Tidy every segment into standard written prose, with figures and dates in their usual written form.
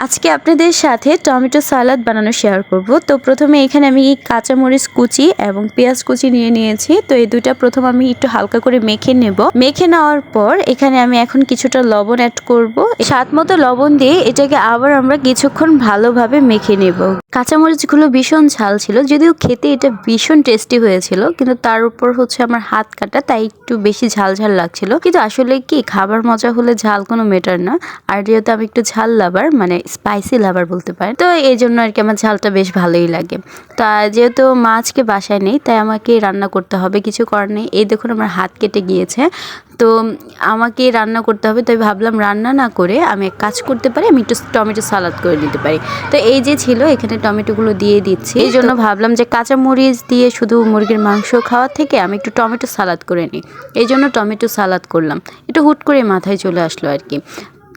আজকে আপনাদের সাথে টমেটো সালাদ বানানো শেয়ার করব। তো প্রথমে এখানে আমি কাঁচামরিচ কুচি এবং পেঁয়াজ কুচি নিয়ে নিয়েছি। তো এই দুইটা প্রথম আমি একটু হালকা করে মেখে নেব। মেখে নেওয়ার পর এখানে আমি এখন কিছুটা লবণ অ্যাড করব। স্বাদ মতো লবণ দিয়ে এটাকে আবার আমরা কিছুক্ষণ ভালোভাবে মেখে নেব। কাঁচামরিচগুলো ভীষণ ঝাল ছিল, যদিও খেতে এটা ভীষণ টেস্টি হয়েছিল, কিন্তু তার উপর হচ্ছে আমার হাত কাটা, তাই একটু বেশি ঝাল ঝাল লাগছিল। কিন্তু আসলে কি, খাবার মজা হলে ঝাল কোনো ম্যাটার না। আর যেহেতু আমি একটু ঝাল লাভার, মানে স্পাইসি লাভার বলতে পারেন, তো এই জন্য আর কি আমার ঝালটা বেশ ভালোই লাগে। তো যেহেতু মাছকে বাসায় নেই, তাই আমাকে রান্না করতে হবে, কিছু করার নেই। এই দেখুন আমার হাত কেটে গিয়েছে, তো আমাকে রান্না করতে হবে। তাই ভাবলাম রান্না না করে আমি এক কাজ করতে পারি, আমি একটু টমেটো সালাদ করে নিতে পারি। তো এই যে ছিল, এখানে টমেটোগুলো দিয়ে দিচ্ছি। এই জন্য ভাবলাম যে কাঁচা মরিচ দিয়ে শুধু মুরগির মাংস খাওয়ার থেকে আমি একটু টমেটো সালাদ করে নিই। এই জন্য টমেটো সালাদ করলাম, একটু হুট করে মাথায় চলে আসলো আর কি।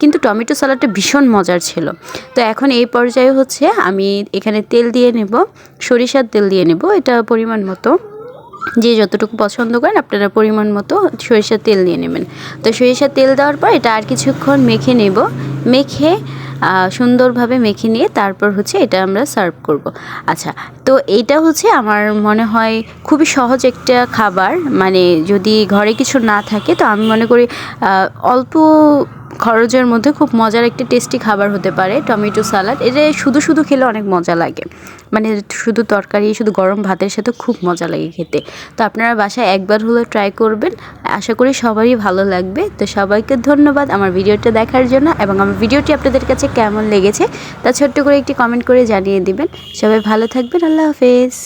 কিন্তু টমেটো সালাডটা ভীষণ মজার ছিল। তো এখন এই পর্যায়ে হচ্ছে আমি এখানে তেল দিয়ে নেব, সরিষার তেল দিয়ে নেব, এটা পরিমাণ মতো, যে যতটুকু পছন্দ করেন আপনারা পরিমাণ মতো সরিষার তেল দিয়ে নেবেন। তো সরিষার তেল দেওয়ার পর এটা আর কিছুক্ষণ মেখে নেব। মেখে সুন্দরভাবে মেখে নিয়ে তারপর হচ্ছে এটা আমরা সার্ভ করব। আচ্ছা, তো এইটা হচ্ছে আমার মনে হয় খুবই সহজ একটা খাবার। মানে যদি ঘরে কিছু না থাকে, তো আমি মনে করি অল্প খরচের মধ্যে খুব মজার একটি টেস্টি খাবার হতে পারে টমেটো সালাড। এটা শুধু শুধু খেলে অনেক মজা লাগে, মানে শুধু তরকারি, শুধু গরম ভাতের সাথে খুব মজা লাগে খেতে। তো আপনারা বাসায় একবার হলে ট্রাই করবেন, আশা করি সবারই ভালো লাগবে। তো সবাইকে ধন্যবাদ আমার ভিডিওটা দেখার জন্য, এবং আমার ভিডিওটি আপনাদের কাছে কেমন লেগেছে তা ছোট্ট করে একটি কমেন্ট করে জানিয়ে দিবেন। সবাই ভালো থাকবেন, আল্লাহ হাফেজ।